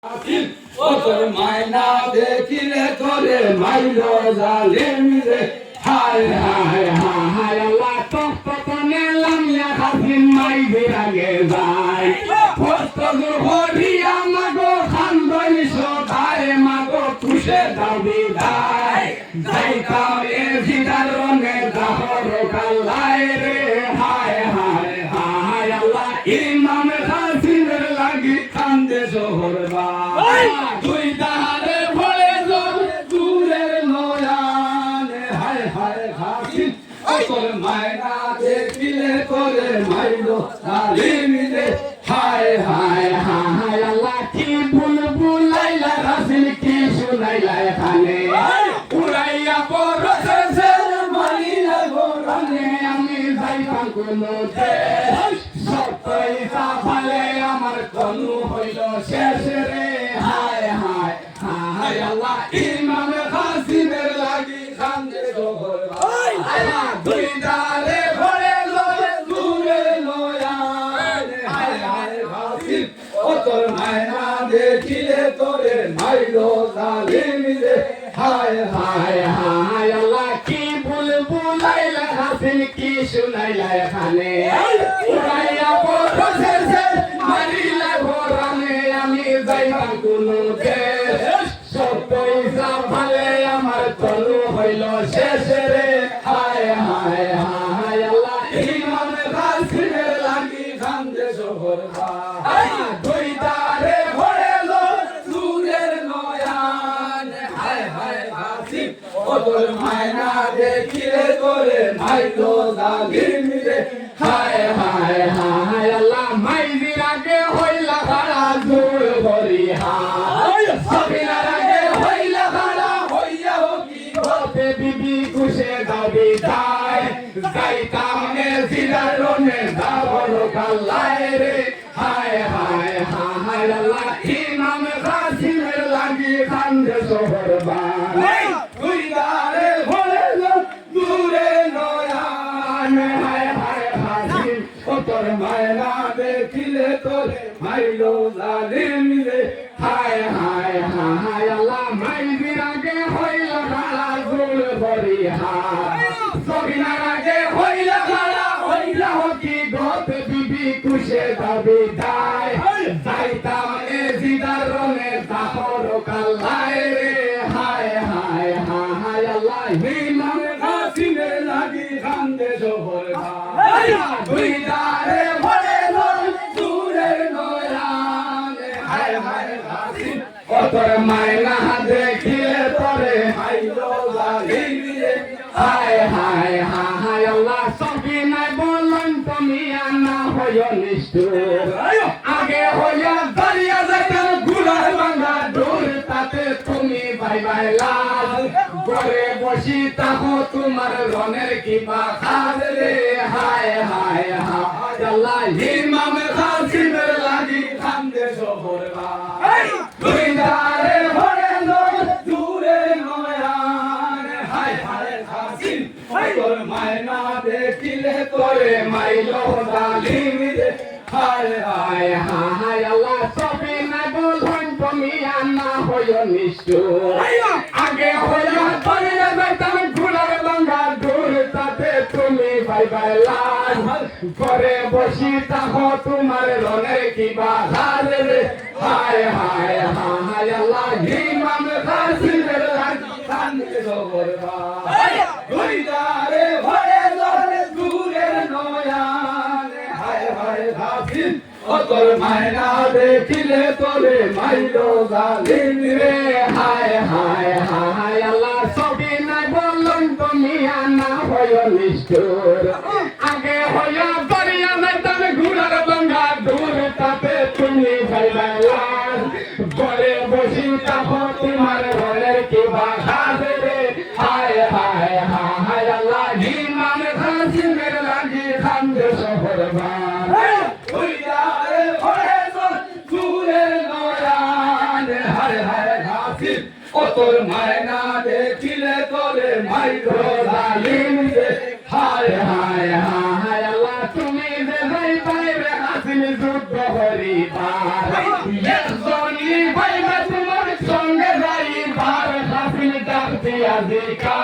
ও তোর মায়না দেখিলে তোরে মাইলো জালিম রে হায় হায় হায় আল্লাহ তপ্তনে লামিয়া হাসিন মাই বিরাগে যায় ফস্তগ হরিয়া মাগো খান্দই সদায় মাগো তুষে দাবি দায় যাইতাম এ জিদারনে দাহর কাল্লায় রে হায় হায় হায় আল্লাহ ইমাম হাসিনের লাগি কান্দে জোহর তুই তাহারে ভরে দূরের নয়ানে হায় হায় হাসিন তোর মায়না দেখিলে তোরে মাইলো জালিম রে হায় হায় হায় আল্লাহ কি বুলবুলাইলা হাসিন কি শুনাইলা এখানে উড়াইয়া বরসে মারিলা গোরানে আমি যাইতাম কোনো দেশ সত্যই সাফালে আমার তনু হইল শেষ রে হায় হায় হায় আল্লাহ ইমাম হাসিনের লাগি কান্দে জোহর দুই দারে ভরে লয়ে দূরে নয়ানে হায় হায় হাসিন ও তোর মায়না দেখিলে তোরে মাইলো জালিম রে হায় হায় হায় আল্লাহ কি বুলবুলাইলা হাসিন কি শুনাইলা এখানে উড়াইয়া বরসে মারিলা ঘোরানে আমি যাইতাম কোনো দেশ সত্যই সাফালে আমার তনু হইল শেষ রে হায় হায় হায় আল্লাহ ইমাম হাসিনের লাগি কান্দে জোহর দুই দারে ভরে দূরের নয়ানে হায় হায় হাসিন ও তোর মায়না দেখিলে তোরে মাইলো জালিম রে হায় হায় হায় আল্লাহ মাইজির আগে হইলা খাড়া জোর ভরি হায় সবিনার আগে হইলা খাড়া হইয়া কি হতে বিবি কুশে দাবি যায় যাইতাম এ জিরারনে দাবর কাল্লায় রে হায় হায় হায় আল্লাহ ইমাম হাসিনের লাগি কান্দে শহর বাই তুই দারে ভরে দূরে নয়ানে হায় হায় হাসিন ও তোর মায়না দেখিলে তোরে মাইলো জালিম রে হায় হায় হায় আল্লাহ মাইজির আগে হইলা খাড়া জোর ভরি হায় সবিনার আগে হইলা খাড়া হইলা কি গতে বিবি কুশে দাবি দায় যাইতাম এ জিদারনে দাহর কাল্লায় রে হায় হায় হায় আল্লাহ ইমাম হাসিনের লাগি কান্দে জোহর দুই দারে ভরে দূরের নয়ানে হায় হায় হাসিন ও তোর মায়না দেখিলে তোরে মাইলো জালিম রে হায় হায় হায় আল্লাহ সবিনায় বললেন তুমি আনা হইও নিষ্ঠুর আগে হইয়া দাঁড়িয়ে যাইতাম গুলার বাংলা দূর তাতে তুমি বাই বাই লাল ঘরে বসি তাহো তোমার রনের কিবা খাজ রে হায় হায় হায় আল্লাহ ইমাম হাসিনের লাগি কান্দে জোহর দুই দারে ভরে দূরে নয়ানে হায় হায় হাসিন তোর মায়না দেখিলে তোরে মাইলো জালিম রে হায় হায় হায় আল্লাহ সবিনা বলুন তুমি আনা হইও নিষ্ঠুর আগে হইয়া দাঁড়িয়ে যাইতাম গুলার বাংলা দূর তাতে তুমি বাই বাই লাল ঘরে বসি তাহো তোমার রনের কিবা হাল রে হায় হায় হায় আল্লাহ ইমাম হাসিনের লাগি কান্দে জোহর দুই দারে ভরে দূরের নয়ানে হায় হায় হাসিন ও তোর মায়না দেখিলে তোরে মাইলো জালিম রে হায় হায় হায় আল্লাহ সবিনায় বললেন তুমি আনা হইও নিষ্ঠুর আগে হইয়া দাঁড়িয়ে যাইতাম ঘুরার বাংলা দূর তাতে তুমি ভাই লাল ঘরে বসি তাহো তোমার ঘরের কিবা খাজ রে হায় হায় হায় আল্লাহ ইমাম হাসিনের লাগি কান্দে শহর তুই দারে ভরে দূরের নয়ানে হায় হায় হাসিন ও তোর মায়না দেখিলে তোরে মাইলো জালিম রে হায় হায় হায় আল্লাহ তুমি যে যাই বাইরে হাসিন যুদ্ধ হরিবার একজনই ভাই আজিকা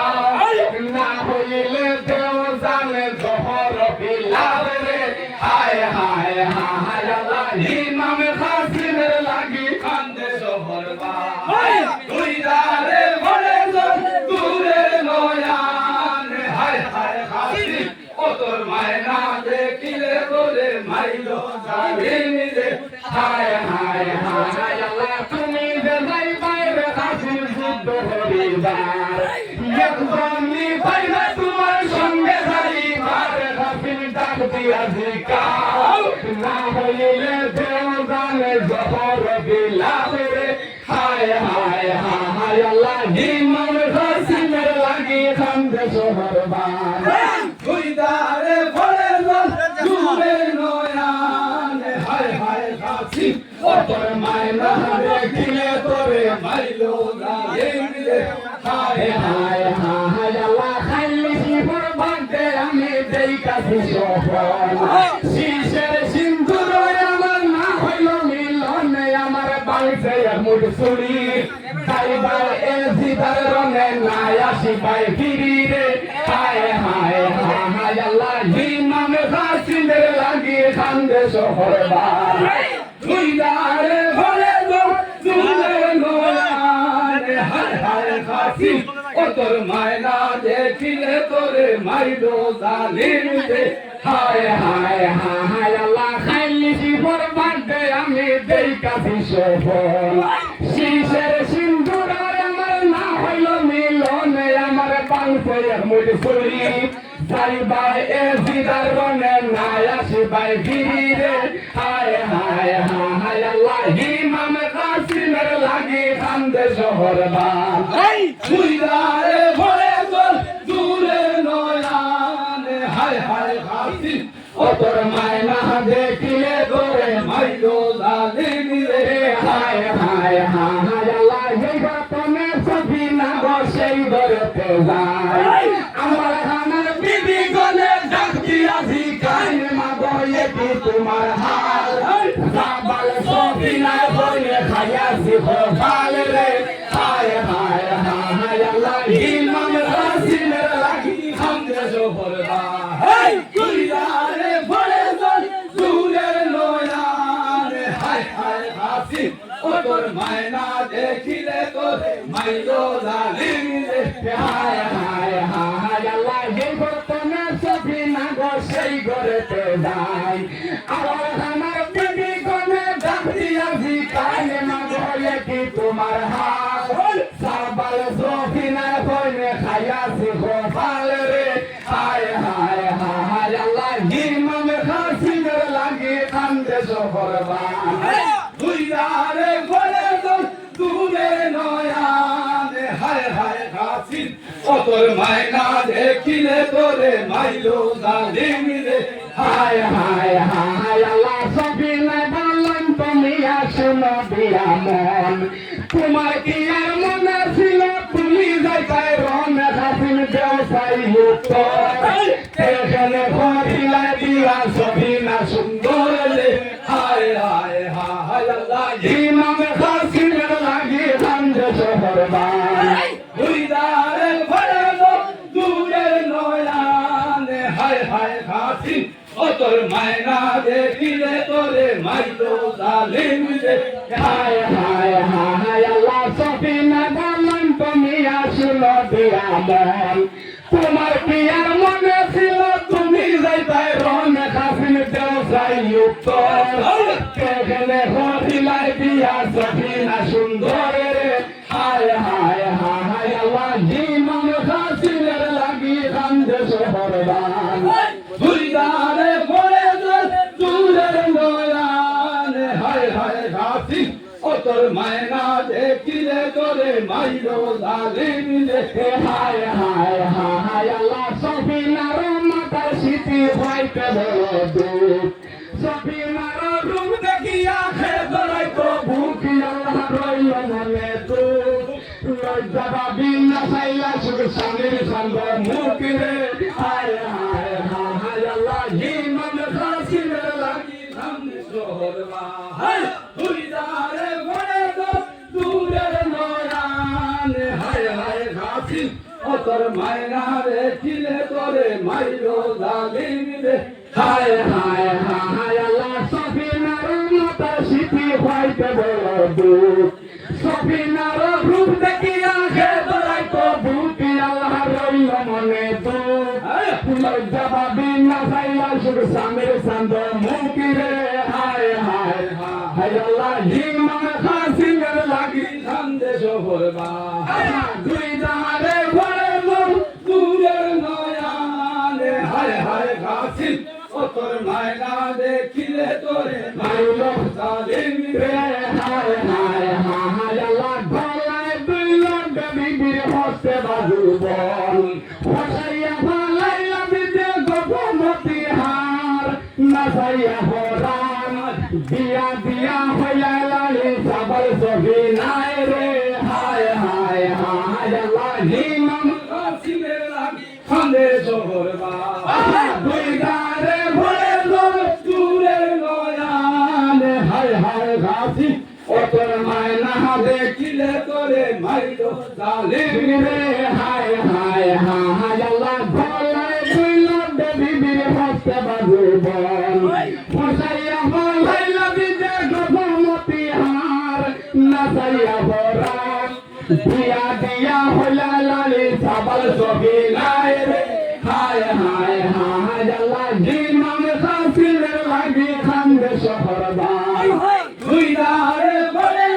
না হইলে দেও জানে জহর বিলাল রে হায় হায় হায় আল্লাহ ইমাম হাসিনের লাগি কান্দে শহর ভাই তুই দারে ভরে দূরে নয়ান হায় হায় হাসিন ও তোর মায়না দেখিলে তোরে মাইলো জালিম রে হায় হায় হায় আল্লাহ তুমি যে যাই বাইরে হাসিন যুদ্ধ হরিবার একজনই পাইলে তোমার সঙ্গে যাইবার হাসিন ডাক দিয়া জিকাও না হইলে দেও জানে জহর বিলাল রে হায় হায় হায় আল্লাহ ইমাম হাসিনের লাগি কান্দে শহর বার তুই দারে ভরে দূরে নয়ান হায় হায় হাসিন ও তোর মায়না দেখিলে তোরে মাইলো জালিম রে হায় হায় হায় আল্লাহ খাইলে জীবন ভাগ্যে আমি দেই কাছে সফল শীষের সিন্ধুর আমার না হইল মিলন আমার বাড়িতে মুঠ চুরি তাইবার এ জিদার রঙে নাই আসি পাই ফিরি রে হায় হায় হায় আল্লাহ ইমাম হাসিনের লাগি কান্দে শহর বার তুই দারে ভরে দূরে নয়ান হায় হায় হাসিন ও তোর মায়না দেখিলে তোরে মাইলো জালিম রে হায় হায় হায় আল্লাহ খাইলি জীবন বাদে আমি দেই কাছে সফল শীষের সিন্ধুর আমার না হইল মিলন আমার বাংশে মুঠ চুরি যাইবার এ জিদার রঙে নাই আসিবাই ফিরি রে হায় হায় হায় আল্লাহ ইমাম হাসিনের লাগি কান্দে শহর বার তুই দারে ভরে দূরে নয়ান হায় হায় হাসিন ও তোর মায়না দেখিলে তোরে মাইলো জালিম রে হায় হায় হায় আল্লাহ এই গোপনে সফিনা গো সেই ঘরেতে যায় আমার খানার বিবি গলে ডাক দিয়াছি কাইন মাগো এটি তোমার হাল সাবাল সফিনা বলে খাইয়াছি খোফাল রে হায় হায় হায় আল্লাহ ইমাম হাসিনের লাগি কান্দে শহর বার তুই দারে ভরে দূরে নয়ান হায় হায় হাসিন ও তোর মায়না দেখিলে তোরে মাইলো জালিম রে হায় হায় হায় আল্লাহ এই গোপনে সফিনা গো সেই ঘরেতে যায় আমার আমার বিবি গনে ডাক দিয়াছি কাইন মাগো এটি তোমার হাল সাবাল সফিনা বলে খাইয়াছি খোফাল রে হায় হায় হায় আল্লাহ ইমাম হাসিনের লাগি কান্দে শহর বার তুই দারে ভরে দূরে নয়ান হায় হায় হাসিন ও তোর মায়না দেখিলে তোরে মাইলো জালিম রে হায় হায় হায় আল্লাহ সফিনা বললেন তুমি আসুনো দিয়া মন তোমার কি আর মনে ছিল তুমি যাইতাই রন হাসিন ব্যবসায়ী উত্তর এখানে হরিলা দিয়া সফিনা সুন্দর রে হায় হায় হায় আল্লাহ ইমাম হাসিনের লাগি কান্দে শহর বার তুই দারে ভরে দূরে নয়ান হায় হায় হাসিন ও তোর মায়না দেখিলে তোরে মাইলো জালিম রে হায় হায় হায় আল্লাহ সফিনা বললেন তুমি আসলো দিয়া মন তোমার কি আর মনে ছিল তুমি যাইতাই রন হাসিন ব্যবসায়ী উত্তর এখানে হরিলাই দিয়া সফিনা সুন্দর রে হায় হায় হায় আল্লাহ ইমাম হাসিনের লাগি কান্দে শহর বার তুই দারে ভরে দূরে নয়ান হায় হায় হাসিন ও তোর মায়না দেখিলে তোরে মাইলো জালিম রে হায় হায় হায় আল্লাহ সফিনার মাতার স্মৃতি হইতে বড় দুঃখ সফিনার রূপ দেখিয়া খেয়ে ধরাই তো ভুকি আল্লাহ রইল মনে তো লজ্জা বিনা সাইলা সুখ স্বামীর সঙ্গ মুখ রে হায় হায় হায় আল্লাহ ইমাম হাসিনের লাগি সামনে শহর বার তুই দারে ভরে দূরে নয়ান হায় হায় হাসিন ও তোর মায়না দেখিলে তোরে মাইলো জালিম রে হায় হায় হায় আল্লাহ সফিনার মতো সিটি হইতে বড় দুঃখ সফিনার রূপ দেখিয়া হে দরাই তো বুটি আল্লাহ রইল মনে দুঃখ লজ্জা পাবি না চাইলা শুধু স্বামীর চান্দ মুখি রে হায় হায় হায় আল্লাহ হিমান খাসিমের লাগি খান্দে শহরবা দুই জাহারে ঘরে লোক দূরের নয়ানে হায় হায় খাসিম ও তোর মায়না দেখিলে তোরে মাইল জালিম রে হায় হায় হায় আল্লাহ গলায় দুই লম্বে বিবির হস্তে বাজু বল হসাইয়া ভালাইয়া দিতে গোপমতি হার নাসাইয়া হরান দিয়া দিয়া হইয়া লালি সাবল সবি নাই রে হায় হায় হায় আল্লাহ হিমাম কাসিমের লাগি খান্দে শহরবা দুই গারে ভরে লোক চুরের নয়ানে হায় হায় ঘাসি ও তোর মায়না দেখিলে তোরে মাইলো জালিম রে হায় হায় হায় আল্লাহ গলায় দুই লম্বে বিবির হস্তে বাজু বল ফসাইয়া ভালাইলা দিতে গোপমতি হার নাসাইয়া হরান দিয়া দিয়া হইলা লালি সাবল সবি নাই রে হায় হায় হায় আল্লাহ জিমাম খাসিলের লাগি খান্দে শহরবা দুই দারে বড়ে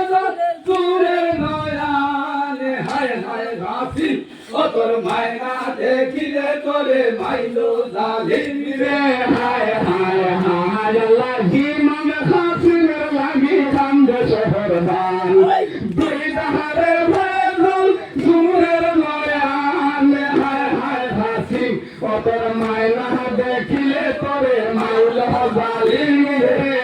দূরে নয়ানে হায় হায় ঘাসি ও তোর মায়না দেখিলে তোরে মাইলো জালিম রে হায় হায় হায় আল্লাহ জিমাম খাসিলের লাগি খান্দে শহরবা দুই দারে দূরের নয়ানে হায় হায় ঘাসি ও তোর মায়না দেখিলে তোরে মাইলো জালিম রে